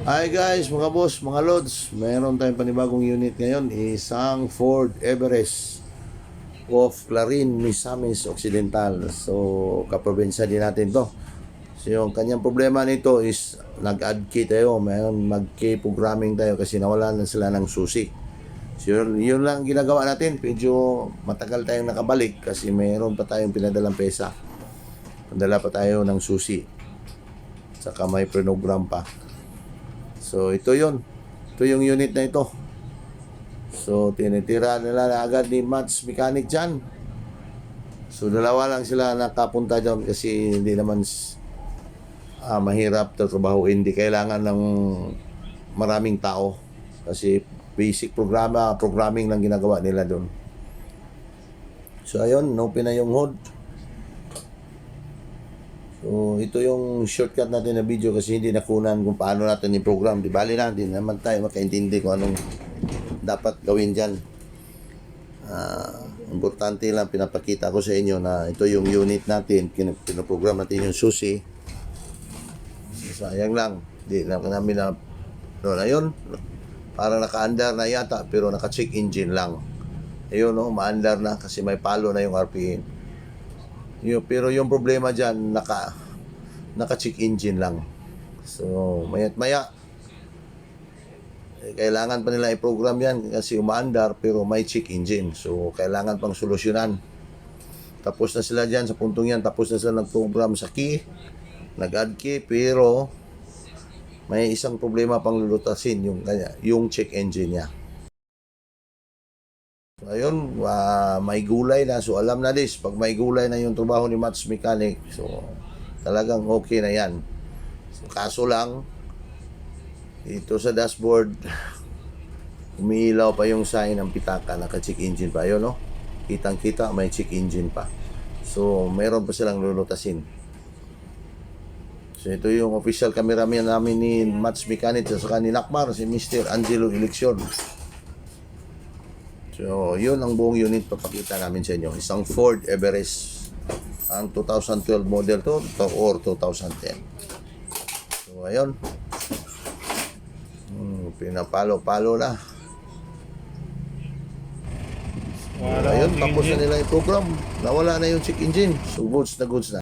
Hi guys, mga boss, mga lods. Mayroon tayong panibagong unit ngayon, isang Ford Everest of Clarin, Misamis Occidental. So, kaprobinsya din natin to. So, yung kanyang problema nito is nag-add key tayo, mayroon mag-key programming tayo kasi nawalan na sila ng susi. So, yun lang ginagawa natin. Medyo matagal tayong nakabalik kasi mayroon pa tayong pinadalang pesa. Padala pa tayo ng susi. Saka may program pa. So, ito yon. Ito yung unit na ito. So, tinitira nila na agad ni Mats Mechanic dyan. So, dalawa lang sila nakapunta dyan kasi hindi naman mahirap trabaho. Hindi kailangan ng maraming tao. Kasi basic programming lang ginagawa nila doon. So, ayun, open na yung hood. So, ito yung shortcut natin na video kasi hindi nakunan kung paano natin i-program. Di bali natin naman tayo makaintindi kung anong dapat gawin dyan. Importante lang pinapakita ko sa inyo na ito yung unit natin. Pinaprogram natin yung susi. Sayang lang. Di na namin na yun. Parang naka-under na yata pero naka-check engine lang. Ayun, no, ma-under na kasi may palo na yung RPM. Pero yung problema dyan, naka-check engine lang. So, maya't maya, kailangan pa nila i-program yan kasi umaandar pero may check engine. So, kailangan pang solusyonan. Tapos na sila dyan sa puntong yan. Tapos na sila nag-program sa key, nag-add key, pero may isang problema pang lulutasin, yung check engine niya. Ayun, may gulay na. So, alam na this. Pag may gulay na yung trabaho ni Mats Mechanic, so, talagang okay na yan. So, kaso lang, dito sa dashboard, umiilaw pa yung sign ng pitaka. Naka-check engine pa. Ayun, no? Kitang-kita, may check engine pa. So, meron pa silang lulutasin. So, ito yung official cameraman namin ni Mats Mechanic at saka ni Nakmar, si Mr. Angelo Eleksyon. So, yun ang buong unit papakita namin sa inyo. Isang Ford Everest. Ang 2012 model to or 2010. So, ayun. Pinapalo-palo na. So, ayun, tapos na nila yung program. Nawala na yung check engine. So, goods na goods na.